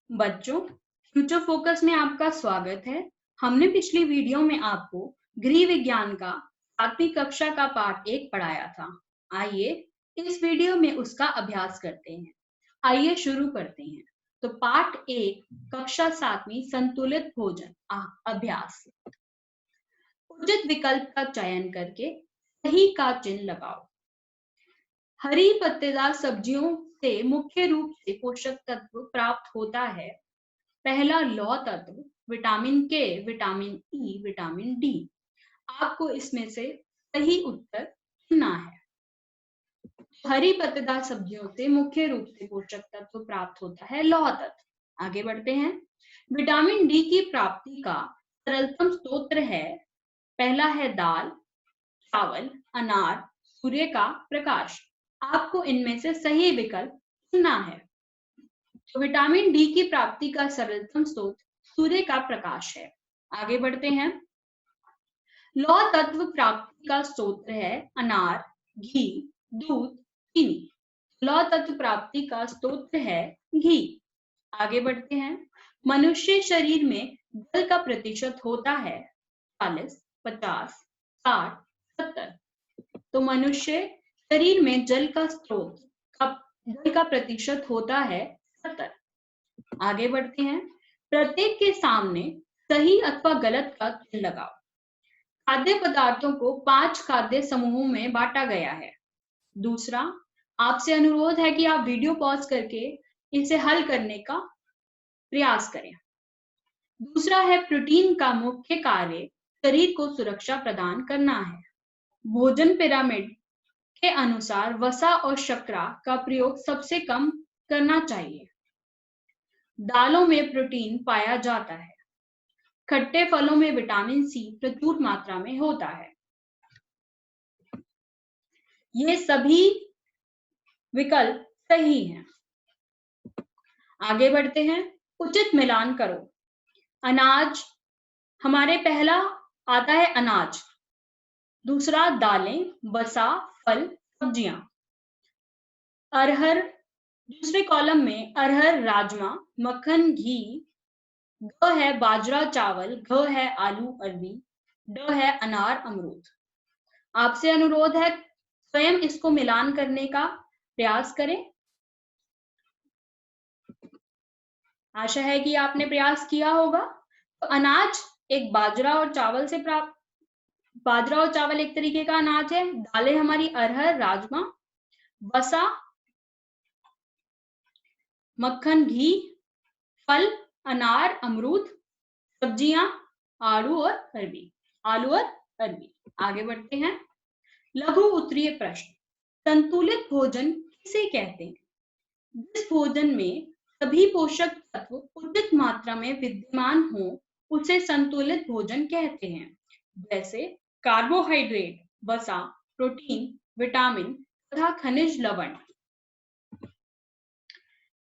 बच्चों, future focus में आपका स्वागत है। हमने पिछली वीडियो में आपको गृह विज्ञान का 7वीं कक्षा का पाठ 1 पढ़ाया था। आइए इस वीडियो में उसका अभ्यास करते हैं। आइए शुरू करते हैं। तो पाठ 1 कक्षा 7वीं संतुलित भोजन अभ्यास। उचित विकल्प का चयन करके सही का चिन्ह लगाओ। हरी पत्तेदार सब्जियों से मुख्य रूप से पोषक तत्व प्राप्त होता है। पहला लौह तत्व विटामिन के, विटामिन ई, विटामिन डी। आपको इसमें से सही उत्तर चुनना है। हरी पत्तेदार सब्जियों से मुख्य रूप से पोषक तत्व प्राप्त होता है लौह तत्व। आगे बढ़ते हैं। विटामिन डी की प्राप्ति का सरलतम स्रोत है। पहला है दाल, चावल, अनार, सूर्य का प्रकाश। आपको इनमें से सही विकल्प चुनना है। तो विटामिन डी की प्राप्ति का सरलतम स्रोत सूर्य का प्रकाश है। आगे बढ़ते हैं। लौह तत्व प्राप्ति का स्रोत है अनार, घी, दूध, चीनी। लौह तत्व प्राप्ति का स्रोत है घी। आगे बढ़ते हैं। मनुष्य शरीर में जल का प्रतिशत होता है 40, 50, 60, 70। तो मनुष्य शरीर में जल का प्रतिशत होता है 70। आगे बढ़ते हैं। प्रत्येक के सामने सही अथवा गलत का चिन्ह लगाओ। खाद्य पदार्थों को 5 खाद्य समूहों में बांटा गया है। दूसरा, आपसे अनुरोध है कि आप वीडियो पॉज करके इसे हल करने का प्रयास करें। दूसरा है प्रोटीन का मुख्य कार्य शरीर को सुरक्षा प्रदान करना है। भोजन पिरामिड के अनुसार वसा और शर्करा का प्रयोग सबसे कम करना चाहिए। दालों में प्रोटीन पाया जाता है। खट्टे फलों में विटामिन सी प्रचुर मात्रा में होता है। ये सभी विकल्प सही हैं। आगे बढ़ते हैं। उचित मिलान करो। अनाज, हमारे पहला आता है अनाज, दूसरा दालें, वसा, फल, सब्जियां। अरहर, दूसरे कॉलम में अरहर, राजमा, मक्खन, घी। ग है बाजरा, चावल। घ है आलू, अरबी। ड है अनार, अमरूद। आपसे अनुरोध है स्वयं इसको मिलान करने का प्रयास करें। आशा है कि आपने प्रयास किया होगा। तो अनाज एक बाजरा और चावल से प्राप्त, बाजरा और चावल एक तरीके का अनाज है। दालें हमारी अरहर, राजमा। वसा, मक्खन, घी। फल अनार, अमरूद। सब्जियां आलू और अरबी, आलू और अरबी। आगे बढ़ते हैं। लघु उत्तरीय प्रश्न। संतुलित भोजन किसे कहते हैं? जिस भोजन में सभी पोषक तत्व उचित मात्रा में विद्यमान हो उसे संतुलित भोजन कहते हैं। जैसे कार्बोहाइड्रेट, वसा, प्रोटीन, विटामिन तथा खनिज लवण।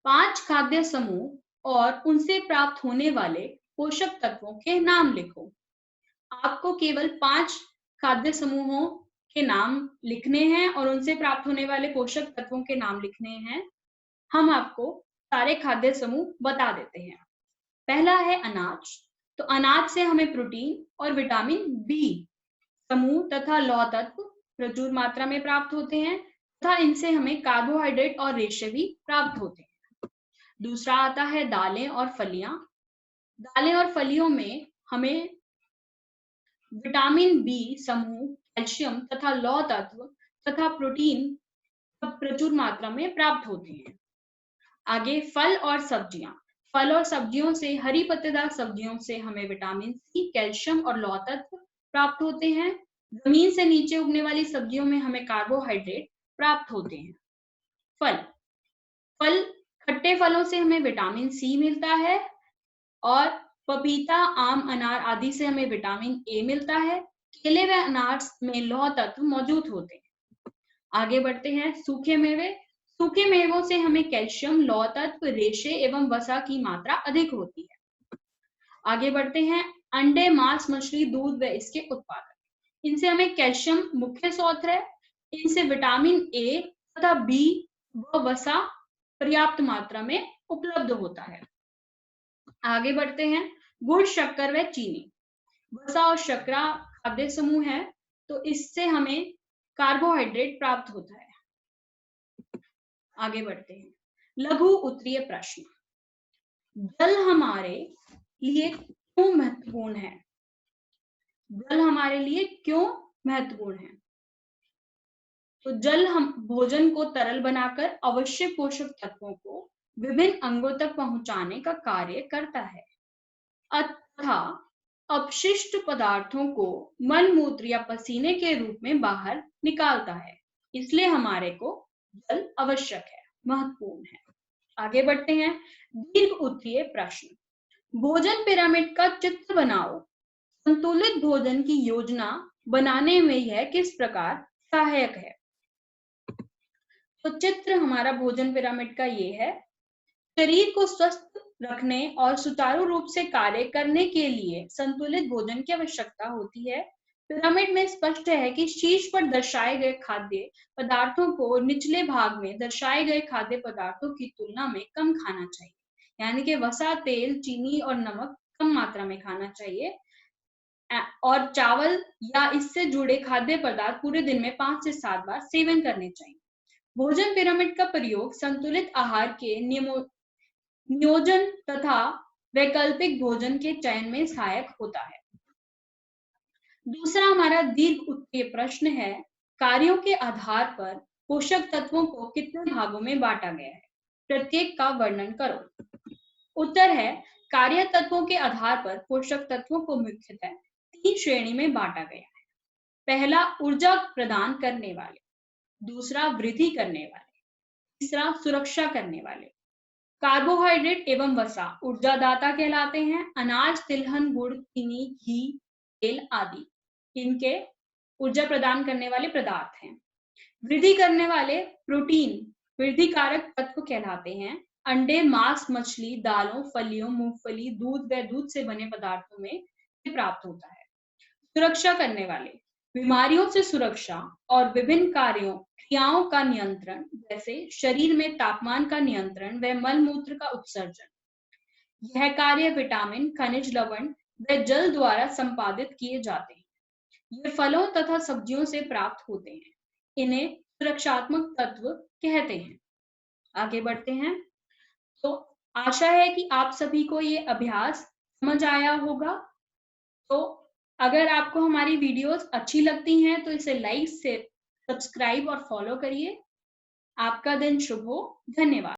5 खाद्य समूह और उनसे प्राप्त होने वाले पोषक तत्वों के नाम लिखो। आपको केवल 5 खाद्य समूहों के नाम लिखने हैं और उनसे प्राप्त होने वाले पोषक तत्वों के नाम लिखने हैं। हम आपको सारे खाद्य समूह बता देते हैं। पहला है अनाज। तो अनाज से हमें प्रोटीन और विटामिन बी समूह तथा लौह तत्व प्रचुर मात्रा में प्राप्त होते हैं तथा इनसे हमें कार्बोहाइड्रेट और रेशे भी प्राप्त होते हैं। दूसरा आता है दालें और फलियां। दालें और फलियों में हमें विटामिन बी समूह, कैल्शियम तथा लौह तत्व तथा प्रोटीन प्रचुर मात्रा में प्राप्त होते हैं। आगे फल और सब्जियां। फल और सब्जियों से, हरी पत्तेदार सब्जियों से हमें विटामिन सी, कैल्शियम और लौह तत्व प्राप्त होते हैं। जमीन से नीचे उगने वाली सब्जियों में हमें कार्बोहाइड्रेट प्राप्त होते हैं। फल, खट्टे फलों से हमें विटामिन सी मिलता है और पपीता, आम, अनार आदि से हमें विटामिन ए मिलता है। केले व अनार में लौह तत्व मौजूद होते हैं। आगे बढ़ते हैं। सूखे मेवे। सूखे मेवों से हमें कैल्शियम, लौह तत्व, रेशे एवं वसा की मात्रा अधिक होती है। आगे बढ़ते हैं। अंडे, मांस, मछली, दूध व इसके उत्पादन। इनसे हमें कैल्शियम मुख्य स्रोत है। इनसे विटामिन ए तथा बी व वसा पर्याप्त मात्रा में उपलब्ध होता है। आगे बढ़ते हैं। गुड़, शक्कर व चीनी। वसा और शर्करा खाद्य समूह है, तो इससे हमें कार्बोहाइड्रेट प्राप्त होता है। आगे बढ़ते हैं। लघु उत्तरीय प्रश्न। जल हमारे लिए क्यों महत्वपूर्ण है? जल हमारे लिए क्यों महत्वपूर्ण है? तो जल हम भोजन को तरल बनाकर आवश्यक पोषक तत्वों को विभिन्न अंगों तक पहुंचाने का कार्य करता है तथा अपशिष्ट पदार्थों को मल मूत्र या पसीने के रूप में बाहर निकालता है। इसलिए हमारे को जल आवश्यक है, महत्वपूर्ण है। आगे बढ़ते हैं। दीर्घ उत्तरीय प्रश्न। भोजन पिरामिड का चित्र बनाओ। संतुलित भोजन की योजना बनाने में यह किस प्रकार सहायक है? तो चित्र हमारा भोजन पिरामिड का ये है। शरीर को स्वस्थ रखने और सुचारू रूप से कार्य करने के लिए संतुलित भोजन की आवश्यकता होती है। पिरामिड में स्पष्ट है कि शीर्ष पर दर्शाए गए खाद्य पदार्थों को निचले भाग में दर्शाए गए खाद्य पदार्थों की तुलना में कम खाना चाहिए, यानी कि वसा, तेल, चीनी और नमक कम मात्रा में खाना चाहिए और चावल या इससे जुड़े खाद्य पदार्थ पूरे दिन में 5 से 7 बार सेवन करने चाहिए। भोजन पिरामिड का प्रयोग संतुलित आहार के नियोजन तथा वैकल्पिक भोजन के चयन में सहायक होता है। दूसरा हमारा दीर्घ उत्तरीय प्रश्न है। कार्यों के आधार पर पोषक तत्वों को कितने भागों में बांटा गया है? प्रत्येक का वर्णन करो। उत्तर है, कार्य तत्वों के आधार पर पोषक तत्वों को मुख्यतः 3 श्रेणी में बांटा गया है। पहला, ऊर्जा प्रदान करने वाले। दूसरा, वृद्धि करने वाले। तीसरा, सुरक्षा करने वाले। कार्बोहाइड्रेट एवं वसा ऊर्जादाता कहलाते हैं। अनाज, तिलहन, गुड़, चीनी, घी, तेल आदि इनके ऊर्जा प्रदान करने वाले पदार्थ हैं। वृद्धि करने वाले प्रोटीन वृद्धि कारक तत्व कहलाते हैं। अंडे, मांस, मछली, दालों, फलियों, मूंगफली, दूध व दूध से बने पदार्थों में प्राप्त होता है। सुरक्षा करने वाले बीमारियों से सुरक्षा और विभिन्न क्रियाओं का नियंत्रण, जैसे शरीर में तापमान का नियंत्रण व मल मूत्र का उत्सर्जन। यह कार्य विटामिन, खनिज लवण व जल द्वारा संपादित किए जाते हैं। ये फलों तथा सब्जियों से प्राप्त होते हैं। इन्हें सुरक्षात्मक तत्व कहते हैं। आगे बढ़ते हैं। तो आशा है कि आप सभी को ये अभ्यास समझ आया होगा। तो अगर आपको हमारी वीडियोस अच्छी लगती हैं तो इसे लाइक से सब्सक्राइब और फॉलो करिए। आपका दिन शुभ हो। धन्यवाद।